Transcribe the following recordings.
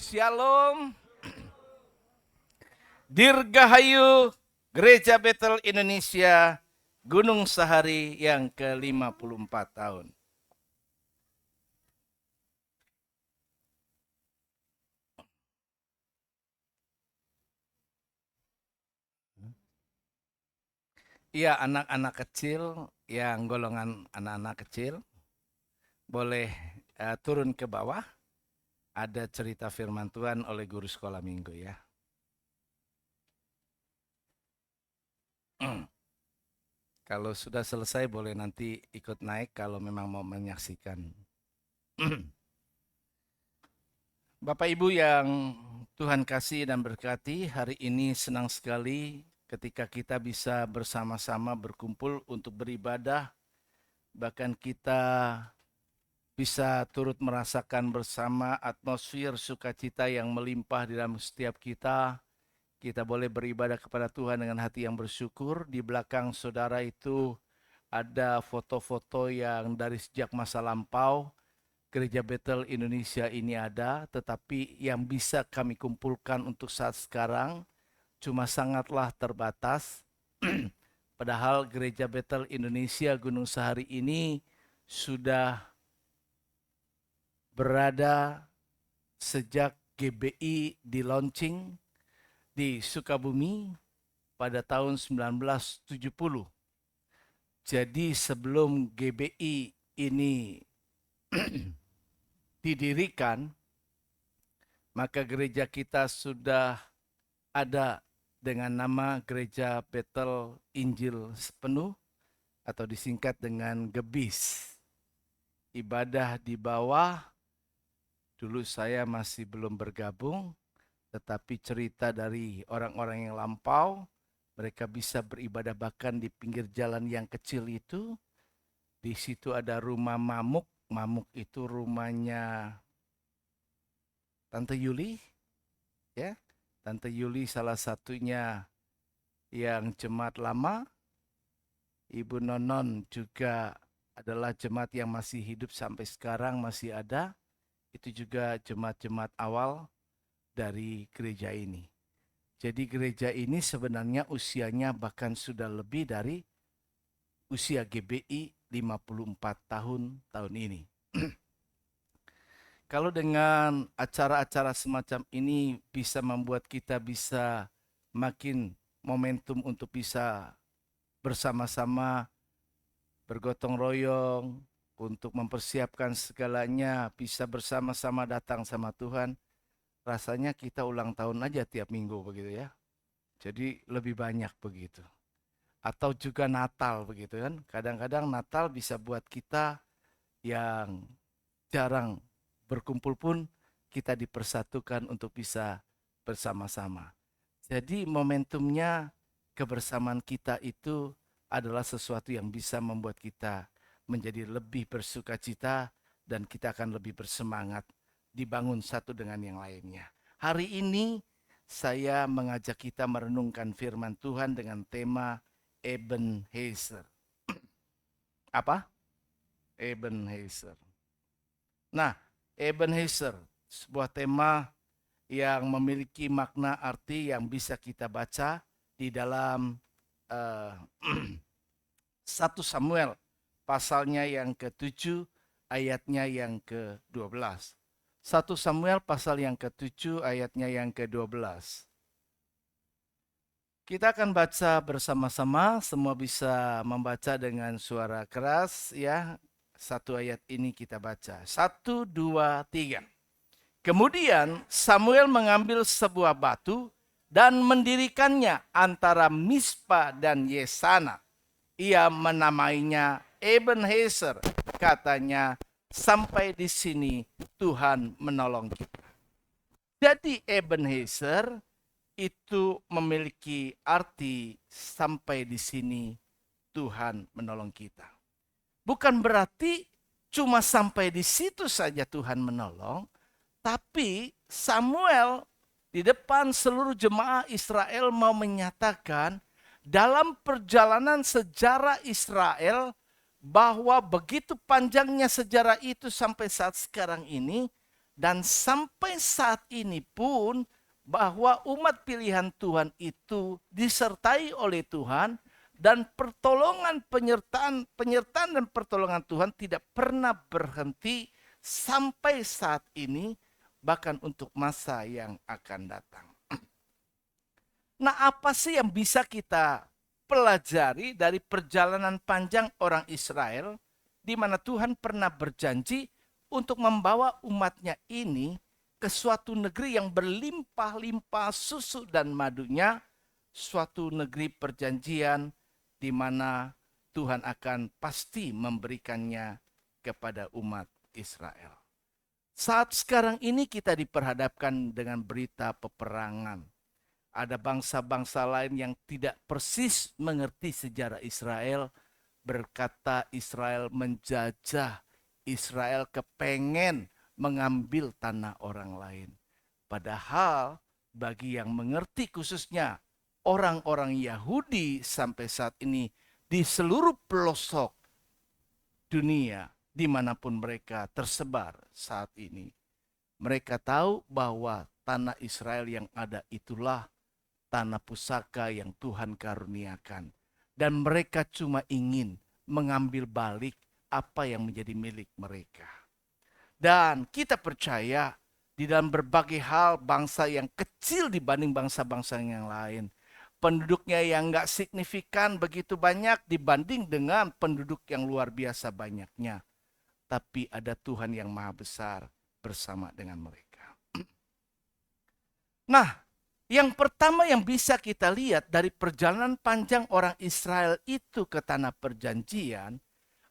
Shalom, Dirgahayu, Gereja Betel Indonesia, Gunung Sahari yang ke-54 tahun. Iya, anak-anak kecil yang golongan anak-anak kecil boleh turun ke bawah. Ada cerita firman Tuhan oleh guru sekolah minggu ya. Kalau sudah selesai boleh nanti ikut naik kalau memang mau menyaksikan. Bapak Ibu yang Tuhan kasih dan berkati, hari ini senang sekali ketika kita bisa bersama-sama berkumpul untuk beribadah. Bahkan kita bisa turut merasakan bersama atmosfer sukacita yang melimpah di dalam setiap kita. Kita boleh beribadah kepada Tuhan dengan hati yang bersyukur. Di belakang saudara itu ada foto-foto yang dari sejak masa lampau. Gereja Betel Indonesia ini ada, tetapi yang bisa kami kumpulkan untuk saat sekarang cuma sangatlah terbatas. Padahal Gereja Betel Indonesia Gunung Sahari ini sudah berada sejak GBI di launching di Sukabumi pada tahun 1970. Jadi sebelum GBI ini didirikan, maka gereja kita sudah ada dengan nama Gereja Betel Injil Sepenuh atau disingkat dengan GEBIS. Ibadah di bawah, dulu saya masih belum bergabung, tetapi cerita dari orang-orang yang lampau, mereka bisa beribadah bahkan di pinggir jalan yang kecil itu. Di situ ada rumah Mamuk. Mamuk itu rumahnya Tante Yuli, ya. Tante Yuli salah satunya yang jemaat lama. Ibu Nonon juga adalah jemaat yang masih hidup sampai sekarang, masih ada. Itu juga jemaat-jemaat awal dari gereja ini. Jadi gereja ini sebenarnya usianya bahkan sudah lebih dari usia GBI 54 tahun ini. Kalau dengan acara-acara semacam ini bisa membuat kita bisa makin momentum untuk bisa bersama-sama bergotong royong untuk mempersiapkan segalanya, bisa bersama-sama datang sama Tuhan. Rasanya kita ulang tahun aja tiap minggu begitu ya. Jadi lebih banyak begitu. Atau juga Natal begitu kan. Kadang-kadang Natal bisa buat kita yang jarang berkumpul pun kita dipersatukan untuk bisa bersama-sama. Jadi momentumnya kebersamaan kita itu adalah sesuatu yang bisa membuat kita menjadi lebih bersukacita dan kita akan lebih bersemangat dibangun satu dengan yang lainnya. Hari ini saya mengajak kita merenungkan firman Tuhan dengan tema Ebenezer. Apa? Ebenezer. Nah, Ebenezer, sebuah tema yang memiliki makna arti yang bisa kita baca di dalam 1 Samuel pasalnya yang ke-7 ayatnya yang ke-12. 1 Samuel pasal yang ke-7 ayatnya yang ke-12. Kita akan baca bersama-sama, semua bisa membaca dengan suara keras ya. Satu ayat ini kita baca. 1, 2, 3. Kemudian Samuel mengambil sebuah batu dan mendirikannya antara Mispa dan Yesana. Ia menamainya Ebenezer. Katanya, sampai di sini Tuhan menolong kita. Jadi Ebenezer itu memiliki arti sampai di sini Tuhan menolong kita. Bukan berarti cuma sampai di situ saja Tuhan menolong, tapi Samuel di depan seluruh jemaah Israel mau menyatakan dalam perjalanan sejarah Israel bahwa begitu panjangnya sejarah itu sampai saat sekarang ini, Dan sampai saat ini pun bahwa umat pilihan Tuhan itu disertai oleh Tuhan dan penyertaan dan pertolongan Tuhan tidak pernah berhenti sampai saat ini, bahkan untuk masa yang akan datang. Nah, apa sih yang bisa kita pelajari dari perjalanan panjang orang Israel, di mana Tuhan pernah berjanji untuk membawa umatnya ini ke suatu negeri yang berlimpah-limpah susu dan madunya, suatu negeri perjanjian di mana Tuhan akan pasti memberikannya kepada umat Israel. Saat sekarang ini kita diperhadapkan dengan berita peperangan. Ada bangsa-bangsa lain yang tidak persis mengerti sejarah Israel, berkata Israel menjajah, Israel kepengen mengambil tanah orang lain. Padahal bagi yang mengerti, khususnya orang-orang Yahudi sampai saat ini di seluruh pelosok dunia dimanapun mereka tersebar saat ini, mereka tahu bahwa tanah Israel yang ada itulah tanah pusaka yang Tuhan karuniakan. Dan mereka cuma ingin mengambil balik apa yang menjadi milik mereka. Dan kita percaya di dalam berbagai hal bangsa yang kecil dibanding bangsa-bangsa yang lain, penduduknya yang gak signifikan begitu banyak dibanding dengan penduduk yang luar biasa banyaknya. Tapi ada Tuhan yang maha besar bersama dengan mereka. Nah, yang pertama yang bisa kita lihat dari perjalanan panjang orang Israel itu ke tanah perjanjian,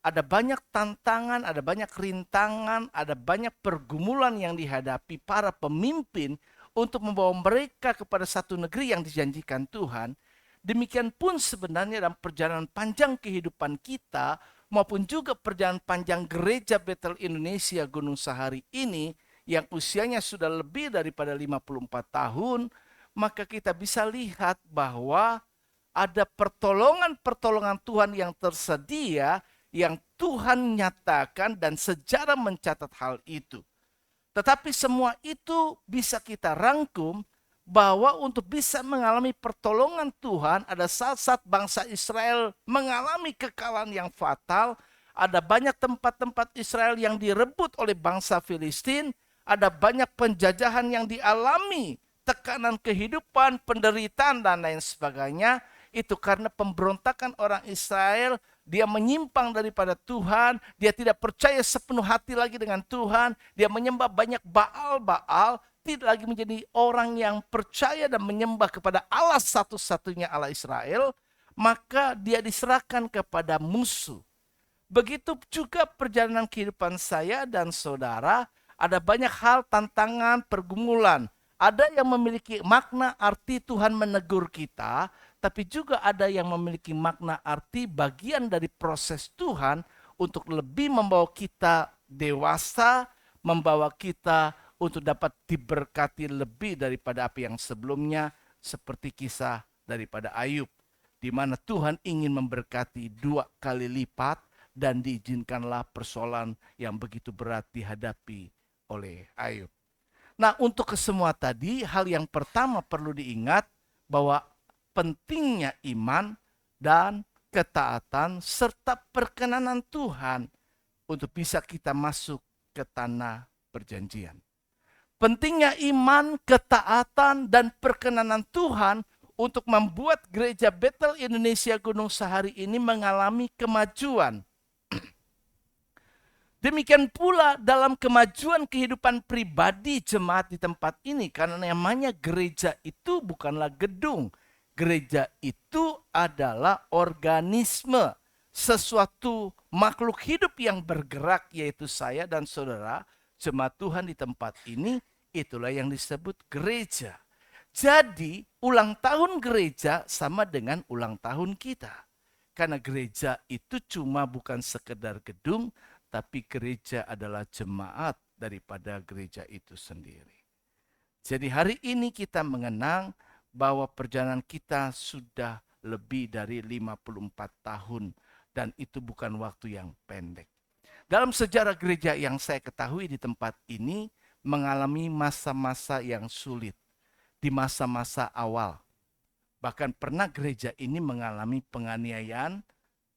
ada banyak tantangan, ada banyak rintangan, ada banyak pergumulan yang dihadapi para pemimpin untuk membawa mereka kepada satu negeri yang dijanjikan Tuhan. Demikian pun sebenarnya dalam perjalanan panjang kehidupan kita, maupun juga perjalanan panjang gereja Bethel Indonesia Gunung Sahari ini, yang usianya sudah lebih daripada 54 tahun, maka kita bisa lihat bahwa ada pertolongan-pertolongan Tuhan yang tersedia, yang Tuhan nyatakan dan sejarah mencatat hal itu. Tetapi semua itu bisa kita rangkum bahwa untuk bisa mengalami pertolongan Tuhan, ada saat-saat bangsa Israel mengalami kekalahan yang fatal, ada banyak tempat-tempat Israel yang direbut oleh bangsa Filistin, ada banyak penjajahan yang dialami, tekanan kehidupan, penderitaan, dan lain sebagainya. Itu karena pemberontakan orang Israel, dia menyimpang daripada Tuhan, dia tidak percaya sepenuh hati lagi dengan Tuhan, dia menyembah banyak Baal-Baal, tidak lagi menjadi orang yang percaya dan menyembah kepada Allah satu-satunya Allah Israel, maka dia diserahkan kepada musuh. Begitu juga perjalanan kehidupan saya dan saudara, ada banyak hal, tantangan, pergumulan. Ada yang memiliki makna arti Tuhan menegur kita, tapi juga ada yang memiliki makna arti bagian dari proses Tuhan untuk lebih membawa kita dewasa, membawa kita untuk dapat diberkati lebih daripada apa yang sebelumnya, seperti kisah daripada Ayub, di mana Tuhan ingin memberkati 2 kali lipat dan diizinkanlah persoalan yang begitu berat dihadapi oleh Ayub. Nah, untuk kesemua tadi, hal yang pertama perlu diingat bahwa pentingnya iman dan ketaatan serta perkenanan Tuhan untuk bisa kita masuk ke tanah perjanjian. Pentingnya iman, ketaatan, dan perkenanan Tuhan untuk membuat gereja Bethel Indonesia Gunung Sahari ini mengalami kemajuan. Demikian pula dalam kemajuan kehidupan pribadi jemaat di tempat ini, karena namanya gereja itu bukanlah gedung. Gereja itu adalah organisme, sesuatu makhluk hidup yang bergerak, yaitu saya dan saudara, jemaat Tuhan di tempat ini, itulah yang disebut gereja. Jadi ulang tahun gereja sama dengan ulang tahun kita. Karena gereja itu cuma bukan sekedar gedung, tapi gereja adalah jemaat daripada gereja itu sendiri. Jadi hari ini kita mengenang bahwa perjalanan kita sudah lebih dari 54 tahun. Dan itu bukan waktu yang pendek. Dalam sejarah gereja yang saya ketahui di tempat ini, mengalami masa-masa yang sulit di masa-masa awal. Bahkan pernah gereja ini mengalami penganiayaan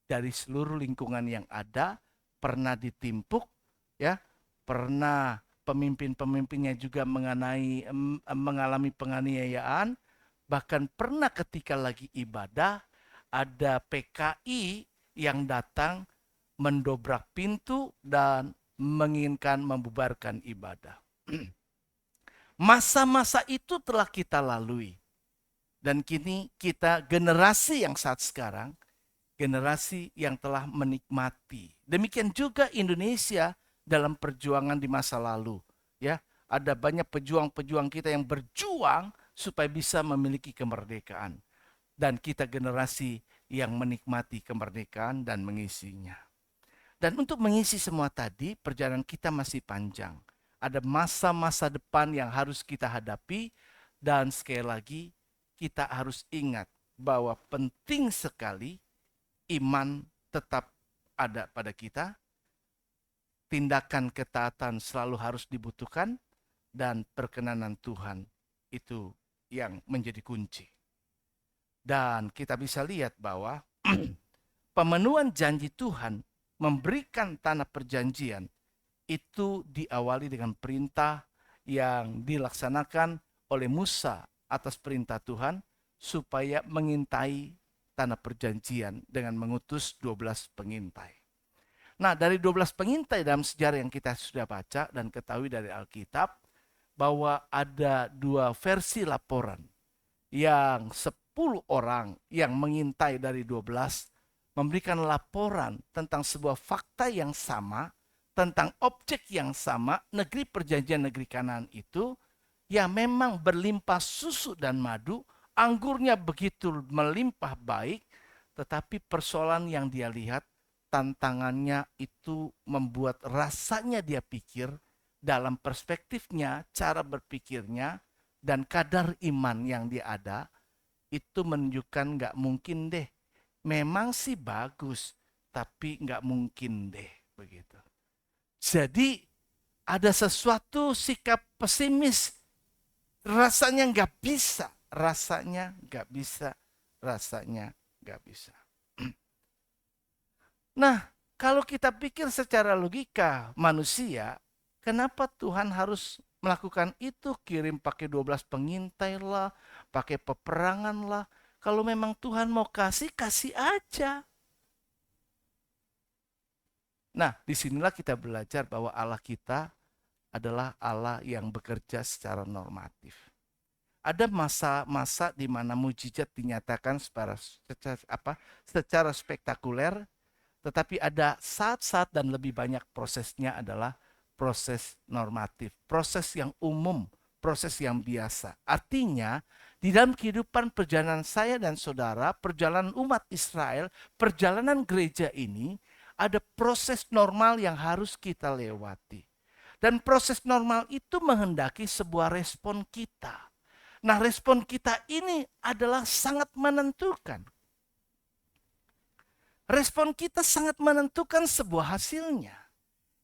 dari seluruh lingkungan yang ada, pernah ditimpuk, ya, pernah pemimpin-pemimpinnya juga mengalami penganiayaan, bahkan pernah ketika lagi ibadah ada PKI yang datang mendobrak pintu dan menginginkan membubarkan ibadah. Masa-masa itu telah kita lalui. Dan kini kita generasi yang saat sekarang, generasi yang telah menikmati. Demikian juga Indonesia dalam perjuangan di masa lalu. Ya, ada banyak pejuang-pejuang kita yang berjuang supaya bisa memiliki kemerdekaan. Dan kita generasi yang menikmati kemerdekaan dan mengisinya. Dan untuk mengisi semua tadi, perjalanan kita masih panjang. Ada masa-masa depan yang harus kita hadapi, dan sekali lagi kita harus ingat bahwa penting sekali iman tetap ada pada kita, tindakan ketaatan selalu harus dibutuhkan, dan perkenanan Tuhan itu yang menjadi kunci. Dan kita bisa lihat bahwa pemenuhan janji Tuhan memberikan tanah perjanjian itu diawali dengan perintah yang dilaksanakan oleh Musa atas perintah Tuhan supaya mengintai tanah perjanjian dengan mengutus 12 pengintai. Nah, dari 12 pengintai dalam sejarah yang kita sudah baca dan ketahui dari Alkitab, bahwa ada dua versi laporan. Yang 10 orang yang mengintai dari 12 memberikan laporan tentang sebuah fakta yang sama, tentang objek yang sama, negeri perjanjian, negeri Kanaan itu, yang memang berlimpah susu dan madu, anggurnya begitu melimpah baik, tetapi persoalan yang dia lihat, tantangannya itu membuat rasanya dia pikir, dalam perspektifnya, cara berpikirnya, dan kadar iman yang dia ada, itu menunjukkan nggak mungkin deh. Memang sih bagus, tapi nggak mungkin deh begitu. Jadi ada sesuatu sikap pesimis, rasanya nggak bisa, rasanya nggak bisa, rasanya nggak bisa. Nah, kalau kita pikir secara logika manusia, kenapa Tuhan harus melakukan itu? Kirim pakai 12 pengintai lah, pakai peperangan lah. Kalau memang Tuhan mau kasih, kasih aja. Nah, disinilah kita belajar bahwa Allah kita adalah Allah yang bekerja secara normatif. Ada masa-masa di mana mujizat dinyatakan secara spektakuler, tetapi ada saat-saat dan lebih banyak prosesnya adalah proses normatif, proses yang umum, proses yang biasa. Artinya, di dalam kehidupan perjalanan saya dan saudara, perjalanan umat Israel, perjalanan gereja ini, ada proses normal yang harus kita lewati. Dan proses normal itu menghendaki sebuah respon kita. Nah, respon kita ini adalah sangat menentukan. Respon kita sangat menentukan sebuah hasilnya.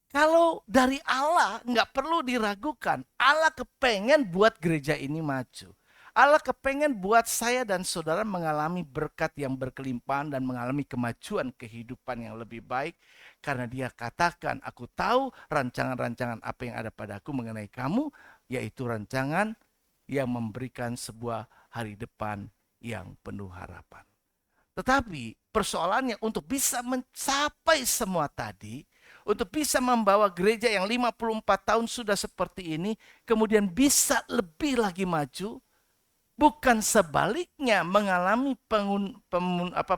Kalau dari Allah nggak perlu diragukan. Allah kepengen buat gereja ini maju. Allah kepengen buat saya dan saudara mengalami berkat yang berkelimpahan dan mengalami kemajuan kehidupan yang lebih baik. Karena dia katakan, aku tahu rancangan-rancangan apa yang ada padaku mengenai kamu, yaitu rancangan yang memberikan sebuah hari depan yang penuh harapan. Tetapi persoalannya untuk bisa mencapai semua tadi, untuk bisa membawa gereja yang 54 tahun sudah seperti ini, kemudian bisa lebih lagi maju, bukan sebaliknya mengalami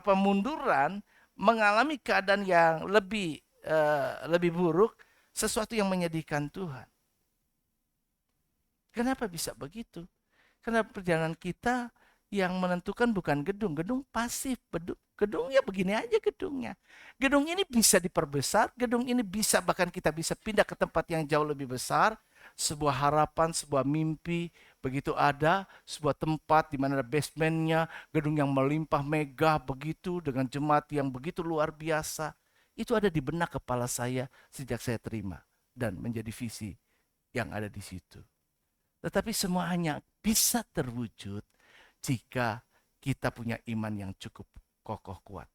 pemunduran, mengalami keadaan yang lebih buruk, sesuatu yang menyedihkan Tuhan. Kenapa bisa begitu? Karena perjalanan kita yang menentukan bukan gedung. Gedung pasif. Gedungnya begini aja gedungnya. Gedung ini bisa diperbesar. Gedung ini bisa bahkan kita bisa pindah ke tempat yang jauh lebih besar. Sebuah harapan, sebuah mimpi. Begitu ada sebuah tempat di mana ada basementnya. Gedung yang melimpah megah begitu. Dengan jemaat yang begitu luar biasa. Itu ada di benak kepala saya sejak saya terima. Dan menjadi visi yang ada di situ. Tetapi semua hanya bisa terwujud jika kita punya iman yang cukup kokoh kuat.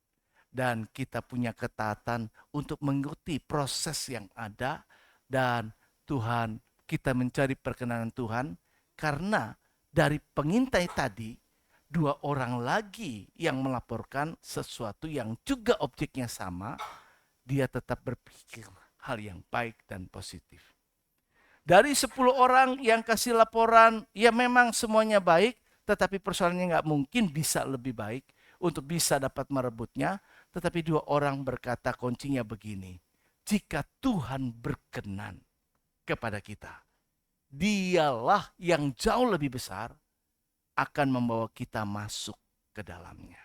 Dan kita punya ketaatan untuk mengikuti proses yang ada. Dan Tuhan, kita mencari perkenanan Tuhan. Karena dari pengintai tadi, 2 orang lagi yang melaporkan sesuatu yang juga objeknya sama, dia tetap berpikir hal yang baik dan positif. Dari 10 orang yang kasih laporan, ya memang semuanya baik, tetapi persoalannya nggak mungkin bisa lebih baik untuk bisa dapat merebutnya. Tetapi 2 orang berkata kuncinya begini, jika Tuhan berkenan kepada kita, dialah yang jauh lebih besar akan membawa kita masuk ke dalamnya.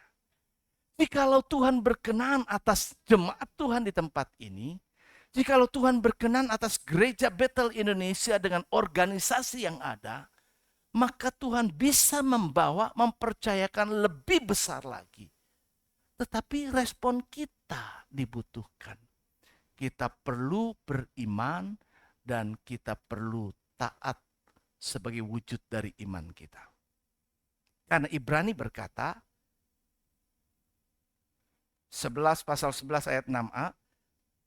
Jikalau Tuhan berkenan atas jemaat Tuhan di tempat ini, jikalau Tuhan berkenan atas gereja Bethel Indonesia dengan organisasi yang ada, maka Tuhan bisa mempercayakan lebih besar lagi. Tetapi respon kita dibutuhkan. Kita perlu beriman dan kita perlu taat sebagai wujud dari iman kita. Karena Ibrani berkata, 11 pasal 11 ayat 6a,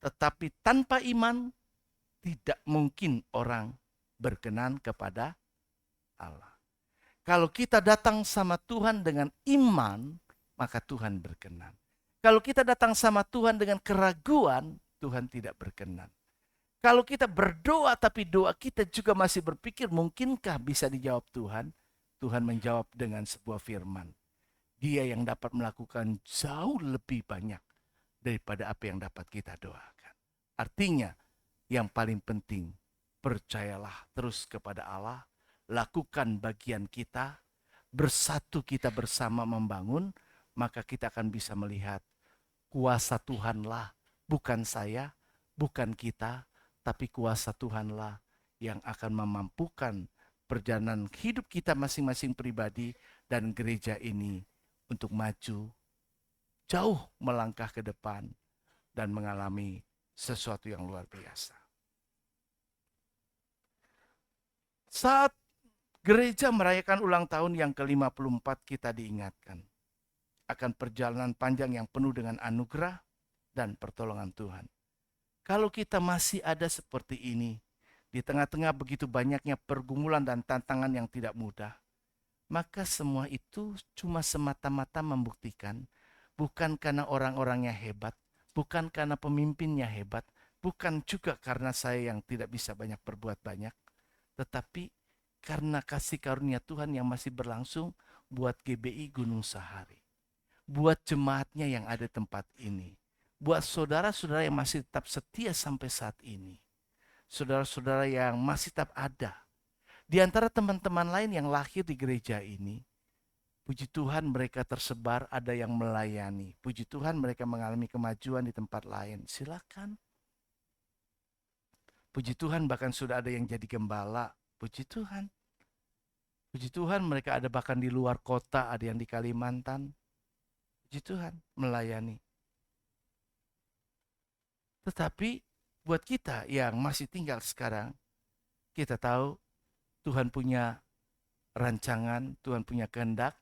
tetapi tanpa iman tidak mungkin orang berkenan kepada Allah. Kalau kita datang sama Tuhan dengan iman, maka Tuhan berkenan. Kalau kita datang sama Tuhan dengan keraguan, Tuhan tidak berkenan. Kalau kita berdoa tapi doa kita juga masih berpikir mungkinkah bisa dijawab Tuhan, Tuhan menjawab dengan sebuah firman. Dia yang dapat melakukan jauh lebih banyak daripada apa yang dapat kita doakan. Artinya, yang paling penting, percayalah terus kepada Allah, lakukan bagian kita, bersatu kita bersama membangun, maka kita akan bisa melihat kuasa Tuhanlah, bukan saya, bukan kita, tapi kuasa Tuhanlah yang akan memampukan perjalanan hidup kita masing-masing pribadi dan gereja ini untuk maju, jauh melangkah ke depan dan mengalami sesuatu yang luar biasa. Saat gereja merayakan ulang tahun yang ke-54, kita diingatkan akan perjalanan panjang yang penuh dengan anugerah dan pertolongan Tuhan. Kalau kita masih ada seperti ini, di tengah-tengah begitu banyaknya pergumulan dan tantangan yang tidak mudah, maka semua itu cuma semata-mata membuktikan bukan karena orang-orangnya hebat, bukan karena pemimpinnya hebat, bukan juga karena saya yang tidak bisa banyak berbuat banyak, tetapi karena kasih karunia Tuhan yang masih berlangsung buat GBI Gunung Sahari, buat jemaatnya yang ada di tempat ini, buat saudara-saudara yang masih tetap setia sampai saat ini, saudara-saudara yang masih tetap ada. Di antara teman-teman lain yang lahir di gereja ini, puji Tuhan mereka tersebar, ada yang melayani. Puji Tuhan mereka mengalami kemajuan di tempat lain. Silakan. Puji Tuhan bahkan sudah ada yang jadi gembala. Puji Tuhan. Puji Tuhan mereka ada bahkan di luar kota, ada yang di Kalimantan. Puji Tuhan melayani. Tetapi buat kita yang masih tinggal sekarang, kita tahu Tuhan punya rancangan, Tuhan punya kehendak.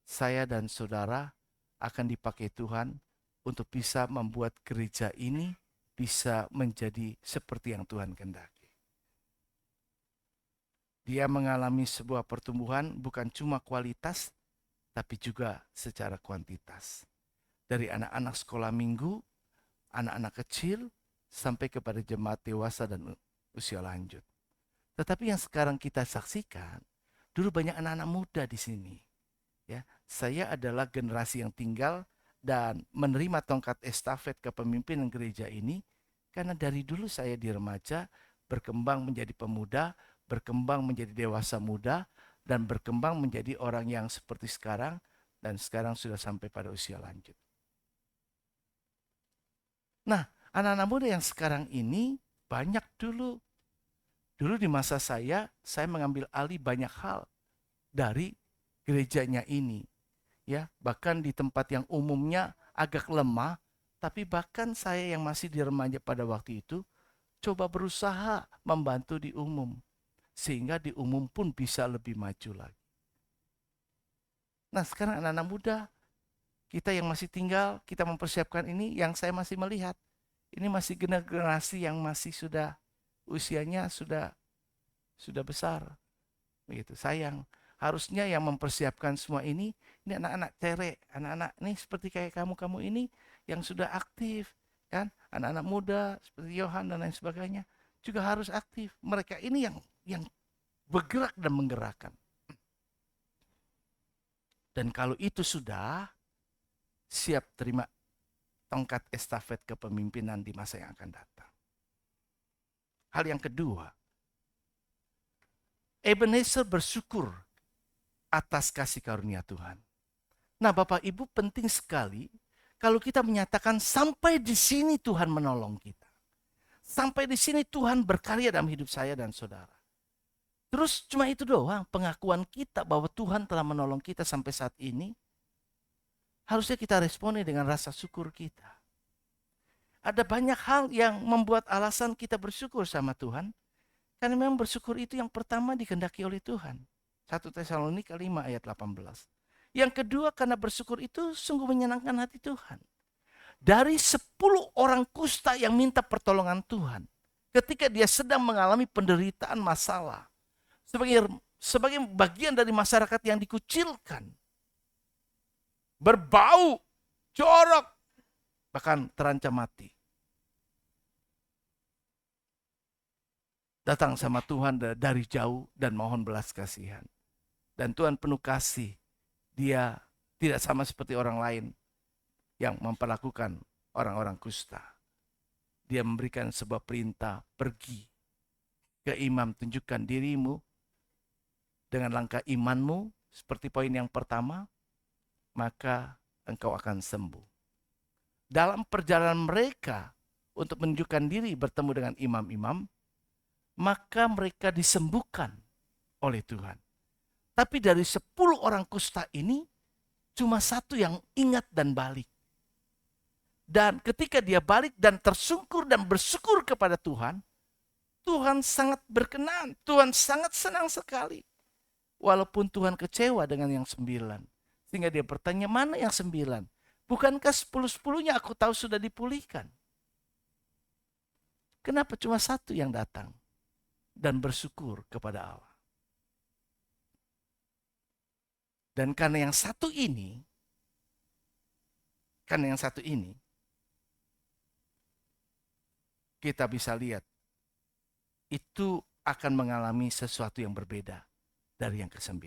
Saya dan saudara akan dipakai Tuhan untuk bisa membuat gereja ini bisa menjadi seperti yang Tuhan kehendaki. Dia mengalami sebuah pertumbuhan bukan cuma kualitas, tapi juga secara kuantitas. Dari anak-anak sekolah minggu, anak-anak kecil, sampai kepada jemaat dewasa dan usia lanjut. Tetapi yang sekarang kita saksikan, dulu banyak anak-anak muda di sini. Ya, saya adalah generasi yang tinggal dan menerima tongkat estafet kepemimpinan gereja ini karena dari dulu saya di remaja berkembang menjadi pemuda, berkembang menjadi dewasa muda, dan berkembang menjadi orang yang seperti sekarang dan sekarang sudah sampai pada usia lanjut. Nah, anak-anak muda yang sekarang ini banyak dulu. Dulu di masa saya mengambil alih banyak hal dari gerejanya ini. Ya, bahkan di tempat yang umumnya agak lemah, tapi bahkan saya yang masih di remaja pada waktu itu coba berusaha membantu di umum. sehingga di umum pun bisa lebih maju lagi. Nah sekarang anak-anak muda, kita yang masih tinggal, kita mempersiapkan ini, yang saya masih melihat, ini masih generasi yang masih sudah usianya sudah besar. Begitu, sayang. Harusnya yang mempersiapkan semua ini anak-anak cere, anak-anak ini seperti kayak kamu ini yang sudah aktif, kan? Anak-anak muda seperti Yohan dan lain sebagainya juga harus aktif. Mereka ini yang bergerak dan menggerakkan. Dan kalau itu sudah siap terima tongkat estafet kepemimpinan di masa yang akan datang. Hal yang kedua, Ebenezer bersyukur atas kasih karunia Tuhan. Nah, Bapak Ibu, penting sekali kalau kita menyatakan sampai di sini Tuhan menolong kita. Sampai di sini Tuhan berkarya dalam hidup saya dan saudara. Terus cuma itu doang pengakuan kita bahwa Tuhan telah menolong kita sampai saat ini. Harusnya kita responi dengan rasa syukur kita. Ada banyak hal yang membuat alasan kita bersyukur sama Tuhan. Karena memang bersyukur itu yang pertama dikehendaki oleh Tuhan. 1 Tesalonika 5 ayat 18. Yang kedua, karena bersyukur itu sungguh menyenangkan hati Tuhan. Dari 10 orang kusta yang minta pertolongan Tuhan, ketika dia sedang mengalami penderitaan masalah, sebagai bagian dari masyarakat yang dikucilkan, berbau, jorok, bahkan terancam mati, datang sama Tuhan dari jauh dan mohon belas kasihan. Dan Tuhan penuh kasih. Dia tidak sama seperti orang lain yang memperlakukan orang-orang kusta. Dia memberikan sebuah perintah, pergi ke imam, tunjukkan dirimu dengan langkah imanmu, seperti poin yang pertama, maka engkau akan sembuh. Dalam perjalanan mereka untuk menunjukkan diri bertemu dengan imam-imam, maka mereka disembuhkan oleh Tuhan. Tapi dari 10 orang kusta ini, cuma satu yang ingat dan balik. Dan ketika dia balik dan tersungkur dan bersyukur kepada Tuhan, Tuhan sangat berkenan, Tuhan sangat senang sekali. Walaupun Tuhan kecewa dengan yang 9. Sehingga dia bertanya, mana yang 9? Bukankah 10-10-nya aku tahu sudah dipulihkan? Kenapa cuma satu yang datang dan bersyukur kepada Allah? Dan karena yang satu ini, kita bisa lihat, itu akan mengalami sesuatu yang berbeda dari yang ke-9.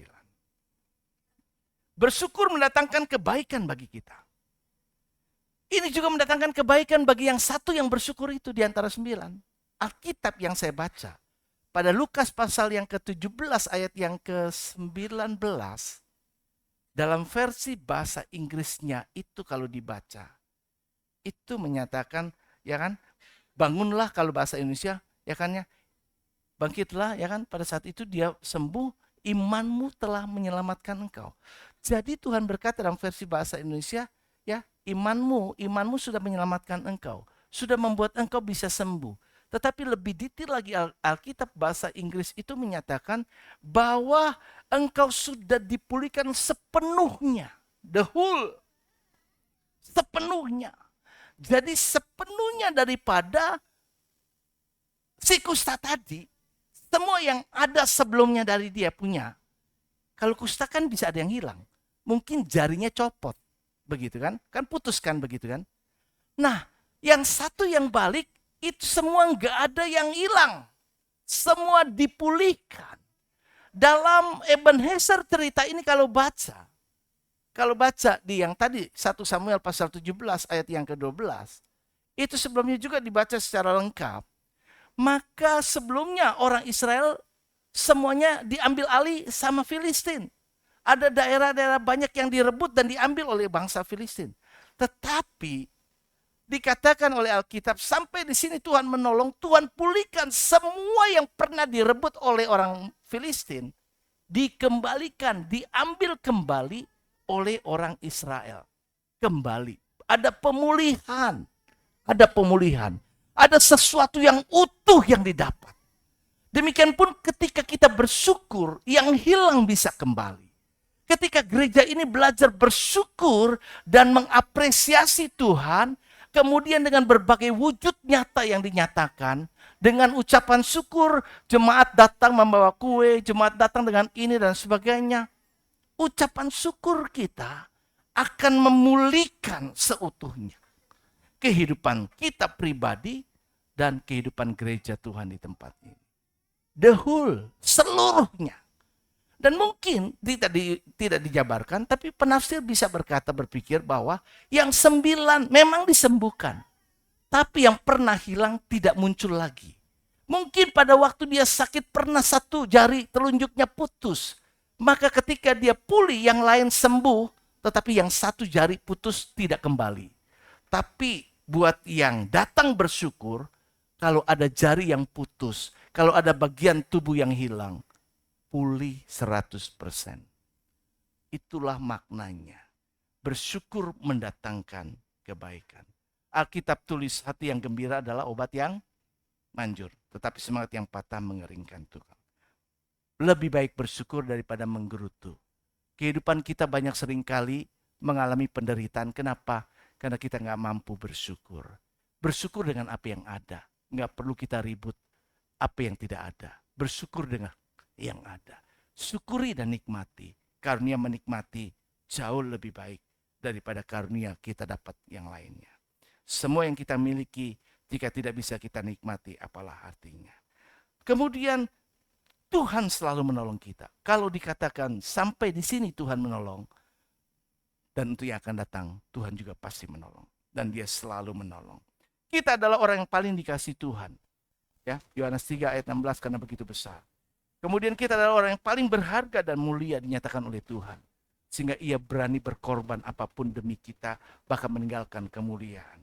Bersyukur mendatangkan kebaikan bagi kita. Ini juga mendatangkan kebaikan bagi yang satu yang bersyukur itu di antara 9. Alkitab yang saya baca, pada Lukas pasal yang ke-17 ayat yang ke-19, dalam versi bahasa Inggrisnya itu kalau dibaca, itu menyatakan, ya kan, bangunlah kalau bahasa Indonesia, ya kan ya, bangkitlah, ya kan, pada saat itu dia sembuh, imanmu telah menyelamatkan engkau. Jadi Tuhan berkata dalam versi bahasa Indonesia, ya, imanmu sudah menyelamatkan engkau, sudah membuat engkau bisa sembuh. Tetapi lebih detail lagi Alkitab bahasa Inggris itu menyatakan bahwa engkau sudah dipulihkan sepenuhnya. The whole. Sepenuhnya. Jadi sepenuhnya daripada si kusta tadi, semua yang ada sebelumnya dari dia punya. Kalau kusta kan bisa ada yang hilang. Mungkin jarinya copot. Begitu kan? Kan putus kan begitu kan? Nah, yang satu yang balik, itu semua nggak ada yang hilang. Semua dipulihkan. Dalam Ebenezer cerita ini kalau baca di yang tadi 1 Samuel pasal 17 ayat yang ke-12, itu sebelumnya juga dibaca secara lengkap. Maka sebelumnya orang Israel semuanya diambil alih sama Filistin. Ada daerah-daerah banyak yang direbut dan diambil oleh bangsa Filistin. Tetapi dikatakan oleh Alkitab, sampai di sini Tuhan menolong, Tuhan pulihkan semua yang pernah direbut oleh orang Filistin, dikembalikan, diambil kembali oleh orang Israel. Kembali. Ada pemulihan. Ada sesuatu yang utuh yang didapat. Demikian pun ketika kita bersyukur, yang hilang bisa kembali. Ketika gereja ini belajar bersyukur dan mengapresiasi Tuhan, kemudian dengan berbagai wujud nyata yang dinyatakan, dengan ucapan syukur, jemaat datang membawa kue, jemaat datang dengan ini dan sebagainya. Ucapan syukur kita akan memulihkan seutuhnya kehidupan kita pribadi dan kehidupan gereja Tuhan di tempat ini. The whole, seluruhnya. Dan mungkin tidak dijabarkan, tapi penafsir bisa berpikir bahwa yang 9 memang disembuhkan. Tapi yang pernah hilang tidak muncul lagi. Mungkin pada waktu dia sakit pernah 1 jari telunjuknya putus. Maka ketika dia pulih yang lain sembuh, tetapi yang 1 jari putus tidak kembali. Tapi buat yang datang bersyukur, kalau ada jari yang putus, kalau ada bagian tubuh yang hilang, pulih 100%. Itulah maknanya. Bersyukur mendatangkan kebaikan. Alkitab tulis hati yang gembira adalah obat yang manjur. Tetapi semangat yang patah mengeringkan tukang. Lebih baik bersyukur daripada menggerutu. Kehidupan kita banyak seringkali mengalami penderitaan. Kenapa? Karena kita nggak mampu bersyukur. Bersyukur dengan apa yang ada. Nggak perlu kita ribut apa yang tidak ada. Bersyukur dengan yang ada. Syukuri dan nikmati. Karunia menikmati jauh lebih baik daripada karunia kita dapat yang lainnya. Semua yang kita miliki, jika tidak bisa kita nikmati, apalah artinya. Kemudian Tuhan selalu menolong kita. Kalau dikatakan sampai di sini Tuhan menolong, dan untuk yang akan datang, Tuhan juga pasti menolong. Dan dia selalu menolong. Kita adalah orang yang paling dikasih Tuhan. Ya, Yohanes 3 ayat 16 karena begitu besar. Kemudian kita adalah orang yang paling berharga dan mulia dinyatakan oleh Tuhan. Sehingga ia berani berkorban apapun demi kita, bahkan meninggalkan kemuliaan.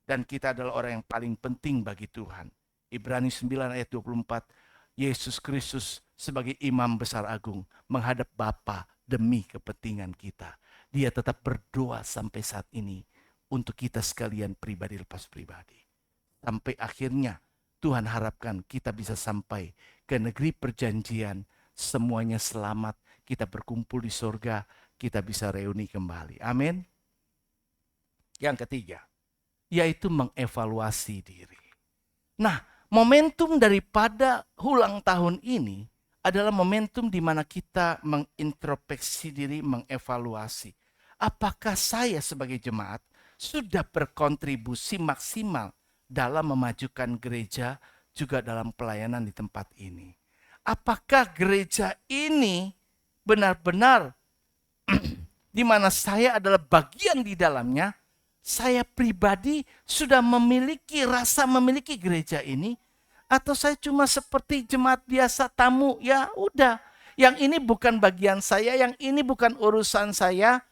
Dan kita adalah orang yang paling penting bagi Tuhan. Ibrani 9 ayat 24, Yesus Kristus sebagai imam besar agung menghadap Bapa demi kepentingan kita. Dia tetap berdoa sampai saat ini untuk kita sekalian pribadi lepas pribadi. Sampai akhirnya Tuhan harapkan kita bisa sampai ke negeri perjanjian, semuanya selamat, kita berkumpul di surga, kita bisa reuni kembali. Amin. Yang ketiga, yaitu mengevaluasi diri. Nah, momentum daripada ulang tahun ini adalah momentum di mana kita mengintrospeksi diri, mengevaluasi. Apakah saya sebagai jemaat sudah berkontribusi maksimal dalam memajukan gereja, juga dalam pelayanan di tempat ini? Apakah gereja ini benar-benar di mana saya adalah bagian di dalamnya, saya pribadi sudah memiliki rasa memiliki gereja ini, atau saya cuma seperti jemaat biasa tamu, ya udah, yang ini bukan bagian saya, yang ini bukan urusan saya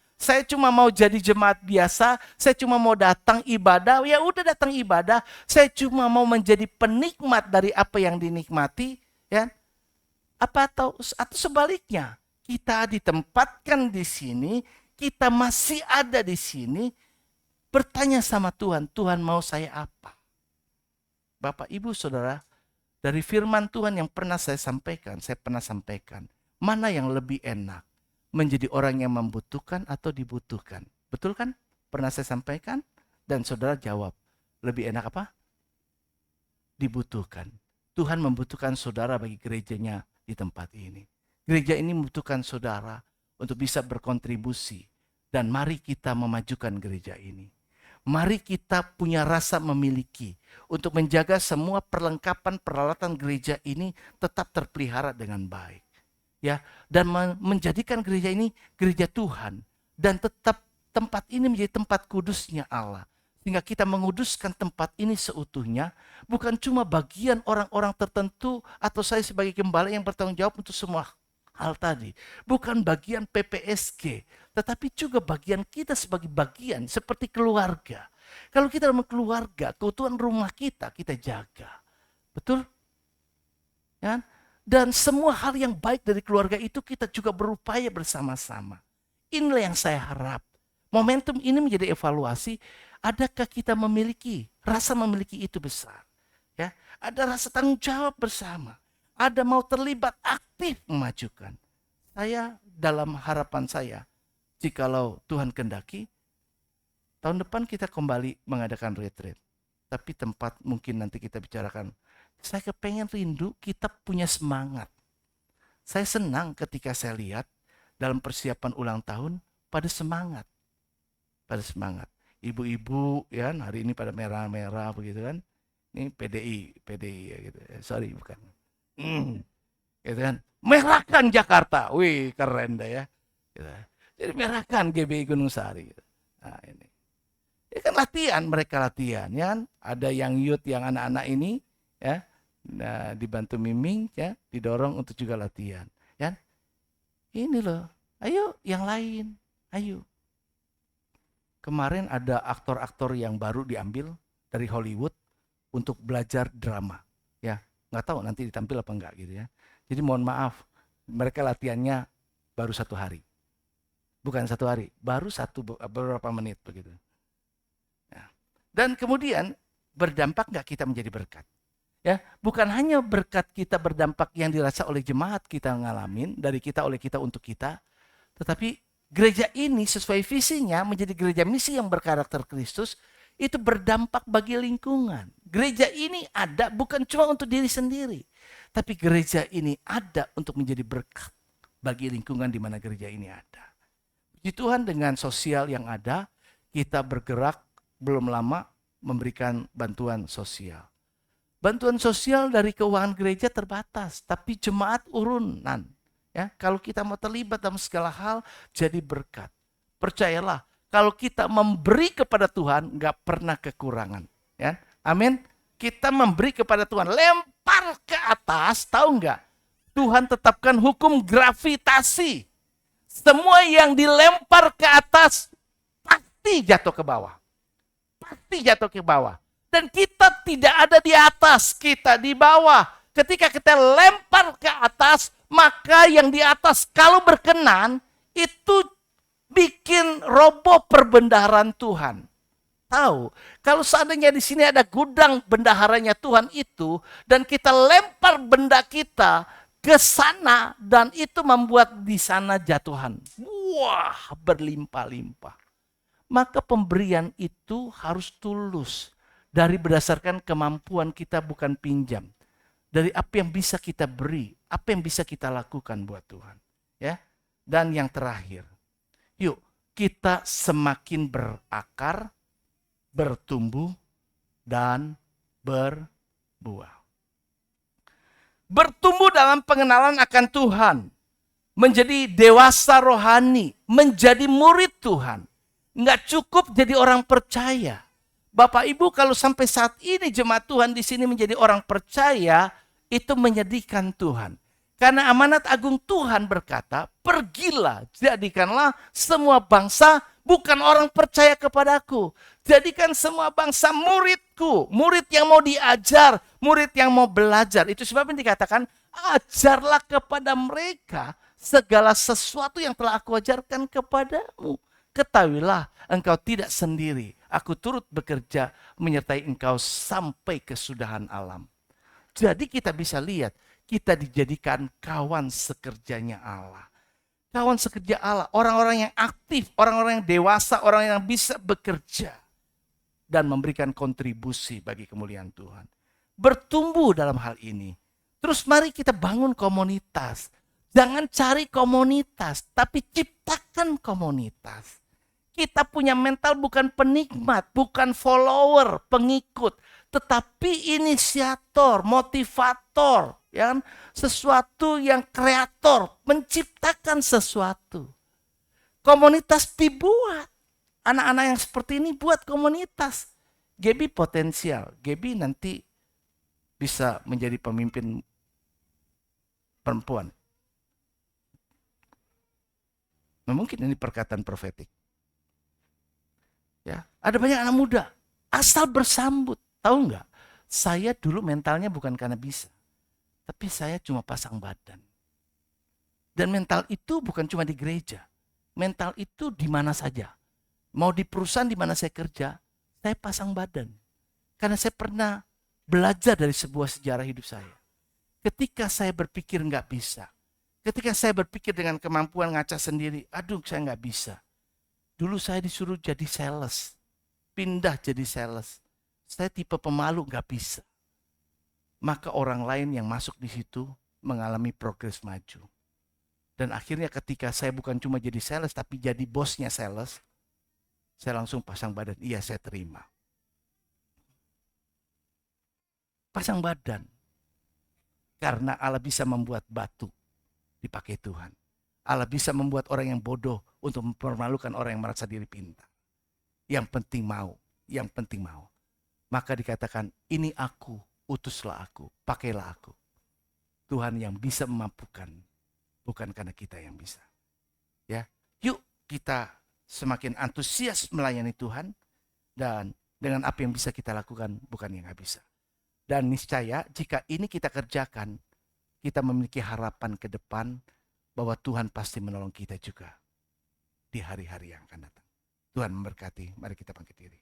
cuma mau jadi jemaat biasa, saya cuma mau datang ibadah, ya udah datang ibadah, saya cuma mau menjadi penikmat dari apa yang dinikmati, ya. Atau sebaliknya, kita ditempatkan di sini, kita masih ada di sini, bertanya sama Tuhan, Tuhan mau saya apa? Bapak, Ibu, Saudara, dari firman Tuhan yang pernah saya pernah sampaikan, mana yang lebih enak? Menjadi orang yang membutuhkan atau dibutuhkan? Betul kan? Pernah saya sampaikan? Dan saudara jawab, lebih enak apa? Dibutuhkan. Tuhan membutuhkan saudara bagi gerejanya di tempat ini. Gereja ini membutuhkan saudara untuk bisa berkontribusi. Dan mari kita memajukan gereja ini. Mari kita punya rasa memiliki untuk menjaga semua perlengkapan peralatan gereja ini tetap terpelihara dengan baik. Ya, dan menjadikan gereja ini gereja Tuhan, dan tetap tempat ini menjadi tempat kudusnya Allah, sehingga kita menguduskan tempat ini seutuhnya, bukan cuma bagian orang-orang tertentu atau saya sebagai gembala yang bertanggung jawab untuk semua hal tadi, bukan bagian PPSG, tetapi juga bagian kita sebagai bagian seperti keluarga. Kalau kita dalam keluarga, keutuhan rumah kita jaga, betul? Ya? Dan semua hal yang baik dari keluarga itu kita juga berupaya bersama-sama. Inilah yang saya harap. Momentum ini menjadi evaluasi. Adakah kita memiliki rasa memiliki itu besar? Ya, ada rasa tanggung jawab bersama. ada mau terlibat aktif memajukan. Saya dalam harapan saya, jikalau Tuhan kehendaki, tahun depan kita kembali mengadakan retreat. Tapi tempat mungkin nanti kita bicarakan. Saya kepengen rindu kita punya semangat. Saya senang ketika saya lihat dalam persiapan ulang tahun pada semangat. Pada semangat. Ibu-ibu ya hari ini pada merah-merah begitu kan. Ini PDI ya gitu. Sorry bukan. Gitu kan. Merahkan Jakarta. Wih, keren dah ya. Gitu. Jadi merahkan GBI Gunung Sahari gitu. Nah, ini. Ini kan latihan, mereka latihan ya kan. Ada yang youth, yang anak-anak ini ya. Nah, dibantu Miming ya, didorong untuk juga latihan. Ya. Ini loh. Ayo yang lain. Ayo. Kemarin ada aktor-aktor yang baru diambil dari Hollywood untuk belajar drama. Ya, nggak tahu nanti ditampil apa enggak gitu ya. Jadi mohon maaf, mereka latihannya baru 1 hari. Bukan 1 hari, baru beberapa menit begitu. Ya. Dan kemudian berdampak nggak kita menjadi berkat? Ya, bukan hanya berkat kita berdampak yang dirasa oleh jemaat kita ngalamin, dari kita oleh kita untuk kita, tetapi gereja ini sesuai visinya menjadi gereja misi yang berkarakter Kristus, itu berdampak bagi lingkungan. Gereja ini ada bukan cuma untuk diri sendiri, tapi gereja ini ada untuk menjadi berkat bagi lingkungan di mana gereja ini ada. Puji Tuhan dengan sosial yang ada, kita bergerak belum lama memberikan bantuan sosial. Bantuan sosial dari keuangan gereja terbatas, tapi jemaat urunan. Ya, kalau kita mau terlibat dalam segala hal, jadi berkat. Percayalah, kalau kita memberi kepada Tuhan, nggak pernah kekurangan. Ya, amin. Kita memberi kepada Tuhan, lempar ke atas, tahu nggak? Tuhan tetapkan hukum gravitasi. Semua yang dilempar ke atas, pasti jatuh ke bawah. Pasti jatuh ke bawah. Dan kita tidak ada di atas, kita di bawah. Ketika kita lempar ke atas, maka yang di atas kalau berkenan itu bikin roboh perbendaharaan Tuhan. Tahu, kalau seandainya di sini ada gudang bendaharanya Tuhan itu dan kita lempar benda kita ke sana dan itu membuat di sana jatuhan. Wah, berlimpah-limpah. Maka pemberian itu harus tulus dari berdasarkan kemampuan kita bukan pinjam. Dari apa yang bisa kita beri, apa yang bisa kita lakukan buat Tuhan. Ya. Dan yang terakhir, yuk kita semakin berakar, bertumbuh, dan berbuah. Bertumbuh dalam pengenalan akan Tuhan, menjadi dewasa rohani, menjadi murid Tuhan. Nggak cukup jadi orang percaya. Bapak Ibu kalau sampai saat ini jemaat Tuhan di sini menjadi orang percaya, itu menyedihkan Tuhan. Karena amanat agung Tuhan berkata, pergilah, jadikanlah semua bangsa bukan orang percaya kepadaku. Jadikan semua bangsa muridku, murid yang mau diajar, murid yang mau belajar. Itu sebabnya dikatakan, ajarlah kepada mereka segala sesuatu yang telah aku ajarkan kepadamu. Ketahuilah engkau tidak sendiri. Aku turut bekerja menyertai engkau sampai kesudahan alam. Jadi kita bisa lihat, kita dijadikan kawan sekerjanya Allah. Kawan sekerja Allah, orang-orang yang aktif, orang-orang yang dewasa, orang yang bisa bekerja. Dan memberikan kontribusi bagi kemuliaan Tuhan. Bertumbuh dalam hal ini. Terus mari kita bangun komunitas. Jangan cari komunitas, tapi ciptakan komunitas. Kita punya mental bukan penikmat, bukan follower, pengikut, tetapi inisiator, motivator, ya kan? Sesuatu yang kreator, menciptakan sesuatu. Komunitas dibuat. Anak-anak yang seperti ini buat komunitas. Gaby potensial. Gaby nanti bisa menjadi pemimpin perempuan. Nah, mungkin ini perkataan profetik. Ya, ada banyak anak muda asal bersambut. Tahu nggak? Saya dulu mentalnya bukan karena bisa, tapi saya cuma pasang badan. Dan mental itu bukan cuma di gereja. Mental itu di mana saja. Mau di perusahaan di mana saya kerja, saya pasang badan. Karena saya pernah belajar dari sebuah sejarah hidup saya. Ketika saya berpikir nggak bisa, ketika saya berpikir dengan kemampuan ngaca sendiri, aduh saya nggak bisa. Dulu saya disuruh jadi sales, pindah jadi sales. Saya tipe pemalu nggak bisa. Maka orang lain yang masuk di situ mengalami progres maju. Dan akhirnya ketika saya bukan cuma jadi sales, tapi jadi bosnya sales, saya langsung pasang badan, iya saya terima. Pasang badan. Karena Allah bisa membuat batu dipakai Tuhan. Allah bisa membuat orang yang bodoh untuk mempermalukan orang yang merasa diri pintar. Yang penting mau, yang penting mau. Maka dikatakan, ini aku, utuslah aku, pakailah aku. Tuhan yang bisa memampukan, bukan karena kita yang bisa. Ya, yuk kita semakin antusias melayani Tuhan, dan dengan apa yang bisa kita lakukan, bukan yang nggak bisa. Dan niscaya jika ini kita kerjakan, kita memiliki harapan ke depan bahwa Tuhan pasti menolong kita juga di hari-hari yang akan datang. Tuhan memberkati, mari kita bangkit diri.